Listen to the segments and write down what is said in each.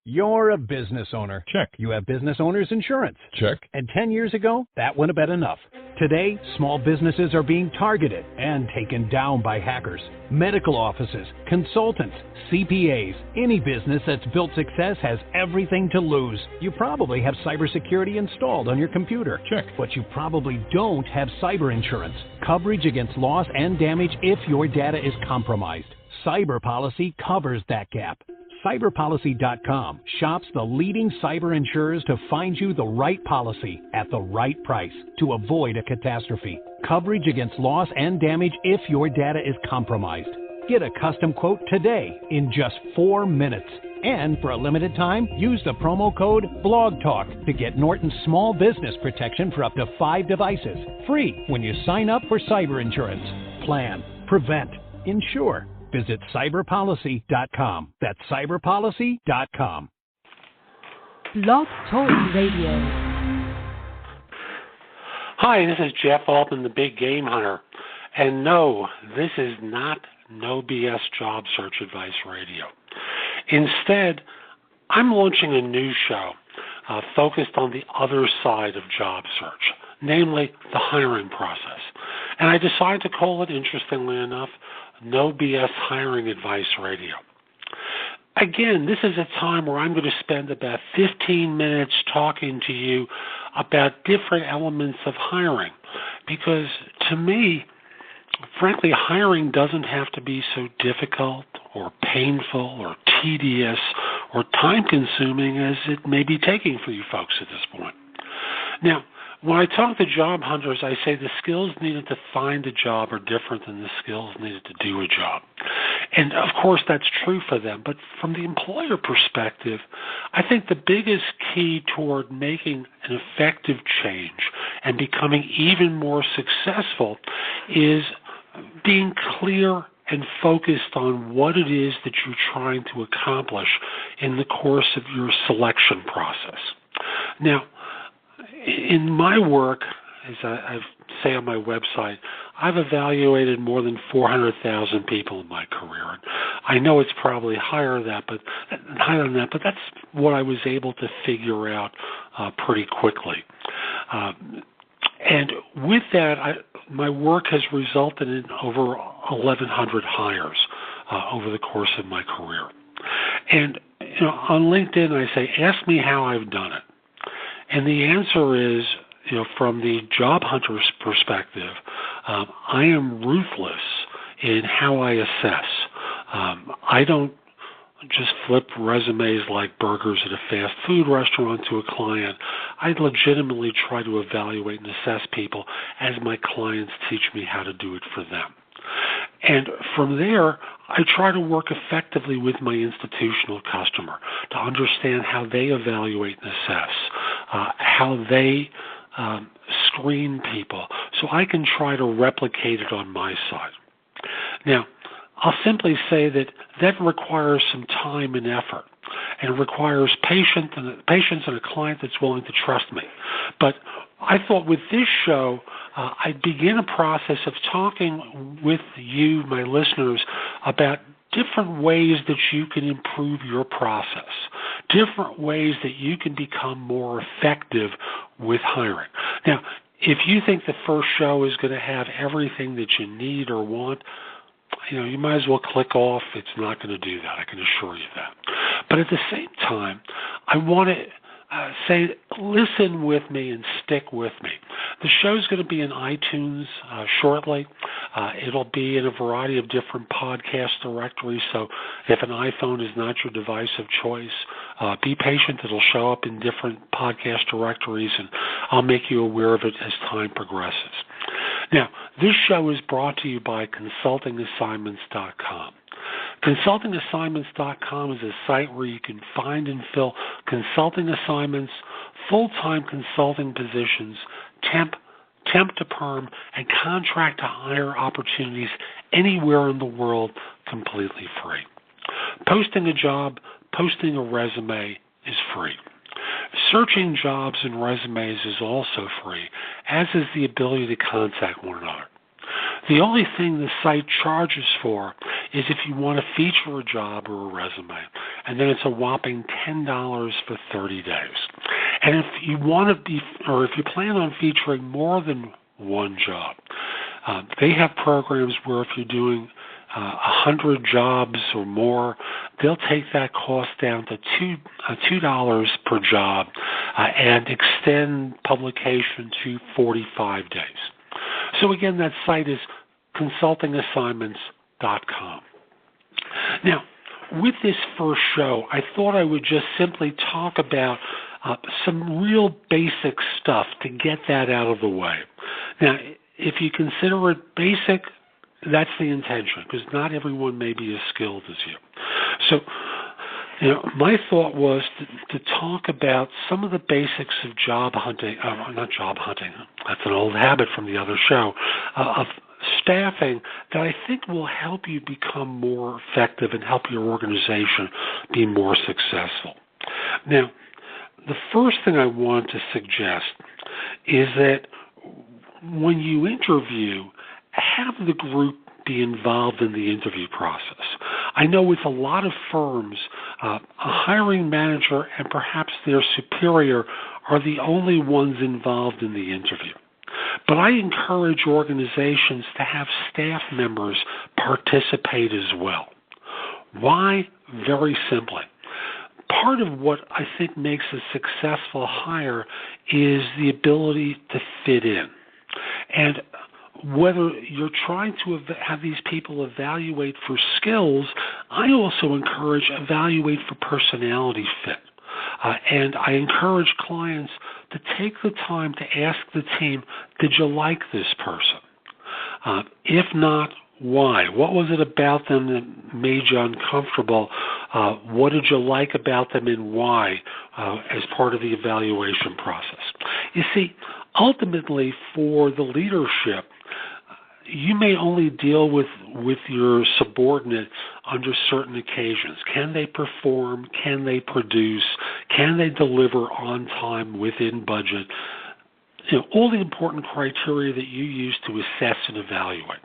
You're a business owner. Check. You have business owner's insurance. Check. And 10 years ago, that wouldn't have been enough. Today, small businesses are being targeted and taken down by hackers. Medical offices, consultants, CPAs, any business that's built success has everything to lose. You probably have cybersecurity installed on your computer. Check. But you probably don't have cyber insurance. Coverage against loss and damage if your data is compromised. Cyber Policy covers that gap. Cyberpolicy.com shops the leading cyber insurers to find you the right policy at the right price to avoid a catastrophe. Coverage against loss and damage if your data is compromised. Get a custom quote today in just 4 minutes. And for a limited time, use the promo code BLOGTALK to get Norton's small business protection for up to 5 devices. Free when you sign up for cyber insurance. Plan, prevent, insure. Visit cyberpolicy.com. That's cyberpolicy.com. Blog Talk Radio. Hi, this is Jeff Altman, the Big Game Hunter. And no, this is not No BS Job Search Advice Radio. Instead, I'm launching a new show focused on the other side of job search, namely the hiring process. And I decided to call it, interestingly enough, No BS Hiring Advice Radio. Again, this is a time where I'm going to spend about 15 minutes talking to you about different elements of hiring, because to me, frankly, hiring doesn't have to be so difficult or painful or tedious or time-consuming as it may be taking for you folks at this point. Now, when I talk to job hunters, I say the skills needed to find a job are different than the skills needed to do a job. And, of course, that's true for them. But from the employer perspective, I think the biggest key toward making an effective change and becoming even more successful is being clear and focused on what it is that you're trying to accomplish in the course of your selection process. Now, in my work, as I say on my website, I've evaluated more than 400,000 people in my career. And I know it's probably higher than that, but that's what I was able to figure out pretty quickly. And with that, my work has resulted in over 1,100 hires over the course of my career. And on LinkedIn, I say, ask me how I've done it. And the answer is, from the job hunter's perspective, I am ruthless in how I assess. I don't just flip resumes like burgers at a fast food restaurant to a client. I legitimately try to evaluate and assess people as my clients teach me how to do it for them. And from there, I try to work effectively with my institutional customer to understand how they evaluate and assess, how they screen people, so I can try to replicate it on my side. Now, I'll simply say that requires some time and effort, and it requires patience and a client that's willing to trust me. But I thought with this show, I'd begin a process of talking with you, my listeners, about different ways that you can improve your process, different ways that you can become more effective with hiring. Now, if you think the first show is going to have everything that you need or want, you might as well click off. It's not going to do that. I can assure you that. But at the same time, I want to say, listen with me and stick with me. The show's going to be in iTunes shortly. It'll be in a variety of different podcast directories, so if an iPhone is not your device of choice, be patient. It'll show up in different podcast directories, and I'll make you aware of it as time progresses. Now, this show is brought to you by consultingassignments.com. Consultingassignments.com is a site where you can find and fill consulting assignments, full-time consulting positions, temp to perm, and contract to hire opportunities anywhere in the world completely free. Posting a job, posting a resume is free. Searching jobs and resumes is also free, as is the ability to contact one another. The only thing the site charges for is if you want to feature a job or a resume, and then it's a whopping $10 for 30 days. And if you want to be, or if you plan on featuring more than one job, they have programs where if you're doing 100 jobs or more, they'll take that cost down to $2 per job and extend publication to 45 days. So again, that site is consultingassignments.com. Now, with this first show, I thought I would just simply talk about some real basic stuff to get that out of the way. Now, if you consider it basic, that's the intention, because not everyone may be as skilled as you. So, my thought was to talk about some of the basics of job hunting, not job hunting, that's an old habit from the other show, of staffing that I think will help you become more effective and help your organization be more successful. Now, the first thing I want to suggest is that when you interview, have the group be involved in the interview process. I know with a lot of firms, a hiring manager and perhaps their superior are the only ones involved in the interview. But I encourage organizations to have staff members participate as well. Why? Very simply. Part of what I think makes a successful hire is the ability to fit in. And whether you're trying to have these people evaluate for skills, I also encourage evaluate for personality fit. And I encourage clients to take the time to ask the team, did you like this person? If not, why? What was it about them that made you uncomfortable? What did you like about them and why as part of the evaluation process? You see, ultimately for the leadership, you may only deal with your subordinate under certain occasions. Can they perform? Can they produce? Can they deliver on time within budget? All the important criteria that you use to assess and evaluate.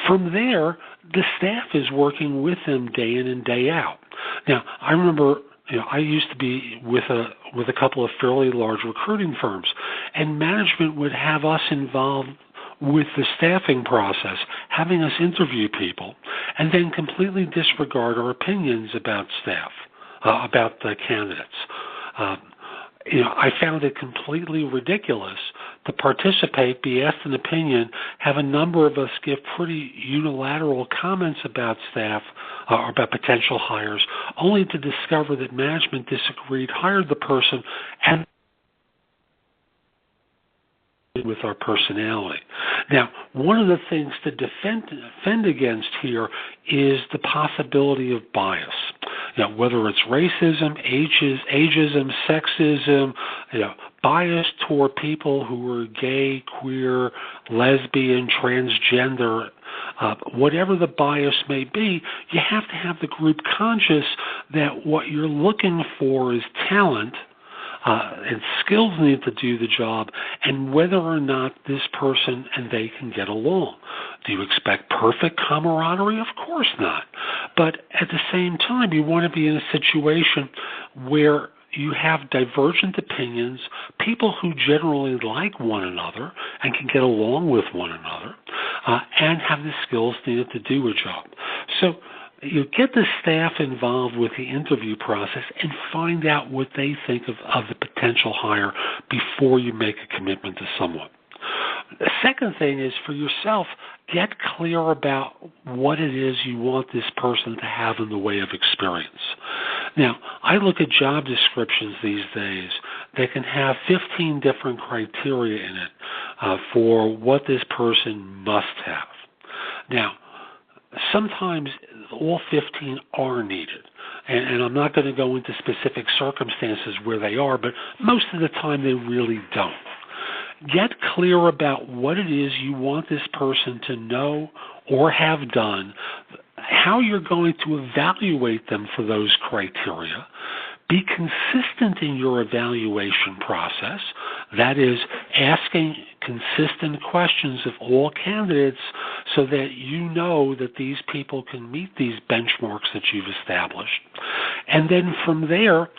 From there, the staff is working with them day in and day out. Now, I remember I used to be with a couple of fairly large recruiting firms, and management would have us involved with the staffing process, having us interview people, and then completely disregard our opinions about staff, about the candidates. I found it completely ridiculous to participate, be asked an opinion, have a number of us give pretty unilateral comments about staff or about potential hires, only to discover that management disagreed, hired the person, and with our personality. Now, one of the things to defend against here is the possibility of bias. Whether it's racism, ageism, sexism, bias toward people who are gay, queer, lesbian, transgender, whatever the bias may be, you have to have the group conscious that what you're looking for is talent, and skills need to do the job, and whether or not this person and they can get along. Do you expect perfect camaraderie? Of course not. But at the same time, you want to be in a situation where you have divergent opinions, people who generally like one another and can get along with one another, and have the skills needed to do a job. So you get the staff involved with the interview process and find out what they think of the potential hire before you make a commitment to someone. The second thing is for yourself, get clear about what it is you want this person to have in the way of experience. Now, I look at job descriptions these days that can have 15 different criteria in it for what this person must have. Now, sometimes all 15 are needed. And I'm not going to go into specific circumstances where they are, but most of the time they really don't. Get clear about what it is you want this person to know or have done, how you're going to evaluate them for those criteria. Be consistent in your evaluation process. That is, asking consistent questions of all candidates so that you know that these people can meet these benchmarks that you've established. And then from there,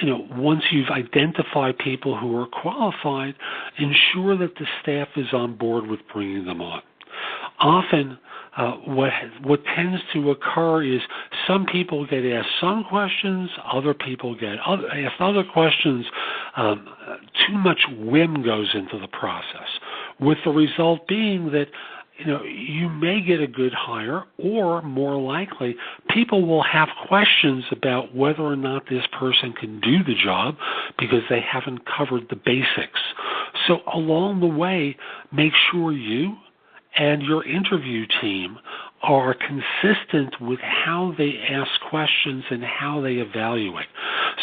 once you've identified people who are qualified, ensure that the staff is on board with bringing them on. Often, what tends to occur is some people get asked some questions, other people get asked other questions. Too much whim goes into the process, with the result being that you may get a good hire, or more likely, people will have questions about whether or not this person can do the job because they haven't covered the basics. So along the way, make sure you and your interview team are consistent with how they ask questions and how they evaluate.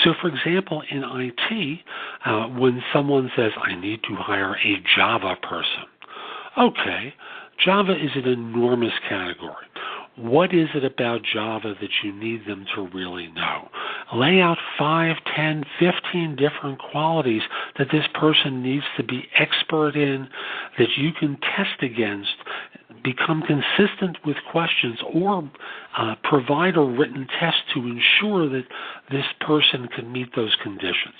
So, for example, in IT, when someone says, I need to hire a Java person, okay, Java is an enormous category. What is it about Java that you need them to really know? Lay out 5, 10, 15 different qualities that this person needs to be expert in, that you can test against, become consistent with questions, or provide a written test to ensure that this person can meet those conditions.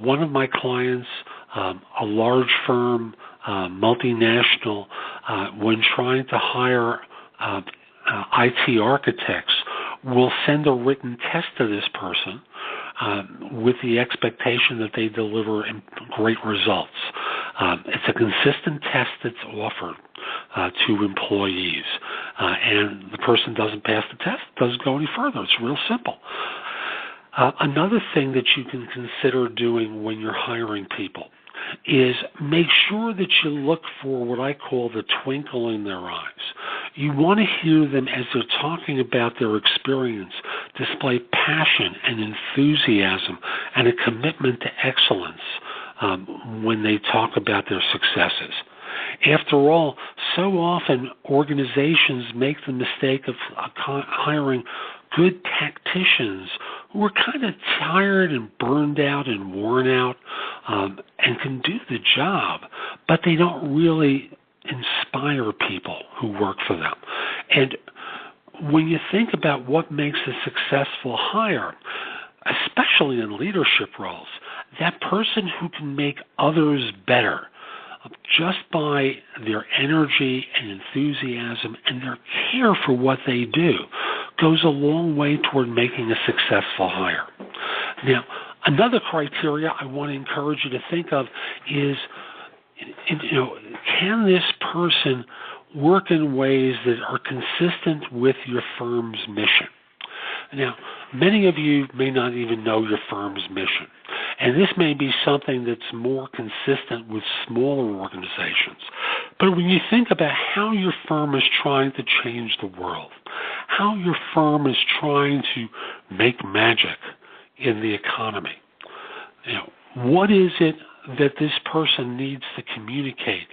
One of my clients, a large firm, multinational, when trying to hire IT architects, will send a written test to this person with the expectation that they deliver great results. It's a consistent test that's offered to employees, and the person doesn't pass the test, doesn't go any further. It's real simple. Another thing that you can consider doing when you're hiring people is make sure that you look for what I call the twinkle in their eyes. You want to hear them, as they're talking about their experience, display passion and enthusiasm and a commitment to excellence when they talk about their successes. After all, so often organizations make the mistake of hiring good tacticians who are kind of tired and burned out and worn out and can do the job, but they don't really inspire people who work for them. And when you think about what makes a successful hire, especially in leadership roles, that person who can make others better just by their energy and enthusiasm and their care for what they do goes a long way toward making a successful hire. Now, another criteria I want to encourage you to think of is, can this person work in ways that are consistent with your firm's mission? Now, many of you may not even know your firm's mission, and this may be something that's more consistent with smaller organizations. But when you think about how your firm is trying to change the world, how your firm is trying to make magic in the economy, what is it that this person needs to communicate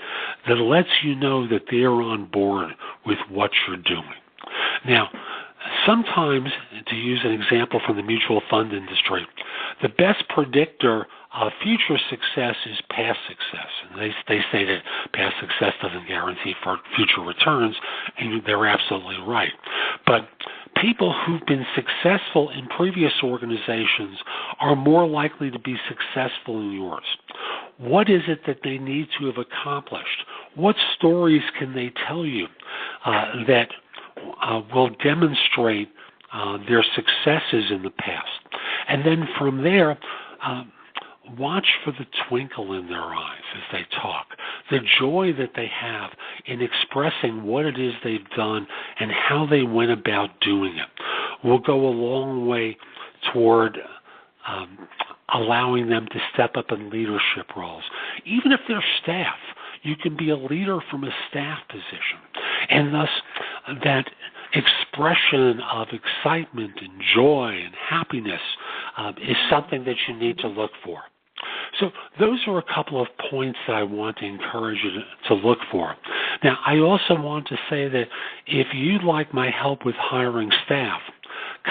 that lets you know that they're on board with what you're doing? Now, sometimes, to use an example from the mutual fund industry, the best predictor of future success is past success. And they say that past success doesn't guarantee for future returns, and they're absolutely right. But people who've been successful in previous organizations are more likely to be successful in yours. What is it that they need to have accomplished? What stories can they tell you that will demonstrate their successes in the past? And then from there, watch for the twinkle in their eyes as they talk, the joy that they have in expressing what it is they've done and how they went about doing it will go a long way toward allowing them to step up in leadership roles. Even if they're staff, you can be a leader from a staff position. And thus, that expression of excitement and joy and happiness is something that you need to look for. So those are a couple of points that I want to encourage you to look for. Now, I also want to say that if you'd like my help with hiring staff,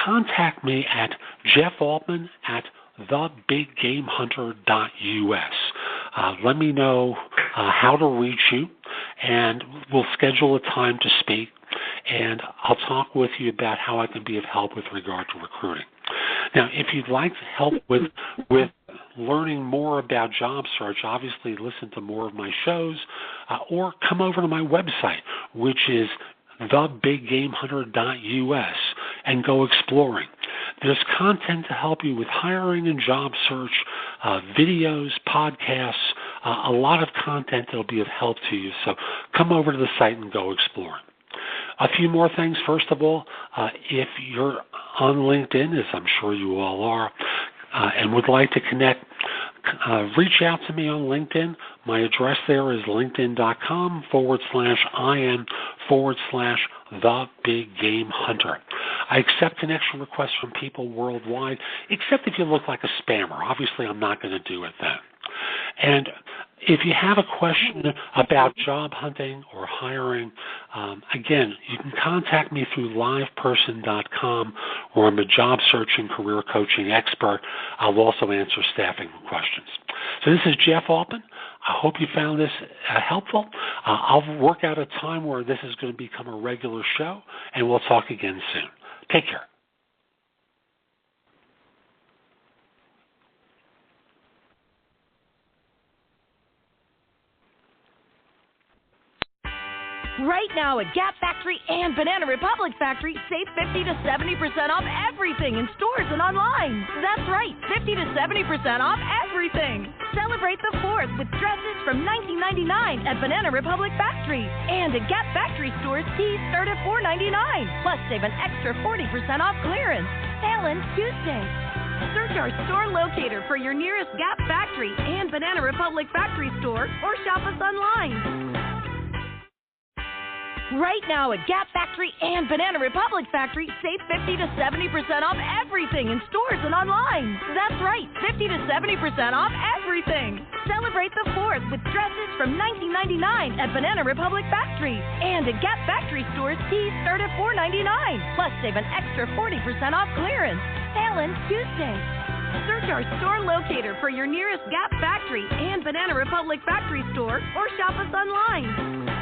contact me at Jeff Altman at thebiggamehunter.us. let me know how to reach you, and we'll schedule a time to speak, and I'll talk with you about how I can be of help with regard to recruiting. Now, if you'd like help with learning more about job search, obviously listen to more of my shows, or come over to my website, which is thebiggamehunter.us, and go exploring. There's content to help you with hiring and job search, videos, podcasts, a lot of content that will be of help to you. So come over to the site and go exploring. A few more things. First of all, if you're on LinkedIn, as I'm sure you all are, and would like to connect, reach out to me on LinkedIn. My address there is linkedin.com/IM/TheBigGameHunter. I accept connection requests from people worldwide, except if you look like a spammer. Obviously, I'm not going to do it then. And if you have a question about job hunting or hiring, again, you can contact me through liveperson.com, where I'm a job search and career coaching expert. I'll also answer staffing questions. So this is Jeff Altman. I hope you found this helpful. I'll work out a time where this is going to become a regular show, and we'll talk again soon. Take care. Right now at Gap Factory and Banana Republic Factory, save 50 to 70% off everything in stores and online. That's right, 50 to 70% off everything. Celebrate the 4th with dresses from $19.99 at Banana Republic Factory. And at Gap Factory stores, tees start at $4.99. Plus, save an extra 40% off clearance. Sale Tuesday. Search our store locator for your nearest Gap Factory and Banana Republic Factory store, or shop us online. Right now at Gap Factory and Banana Republic Factory, save 50 to 70% off everything in stores and online. That's right, 50 to 70% off everything. Celebrate the 4th with dresses from $19.99 at Banana Republic Factory. And at Gap Factory stores, tees start at $4.99. Plus, save an extra 40% off clearance. Sale Tuesday. Search our store locator for your nearest Gap Factory and Banana Republic Factory store, or shop us online.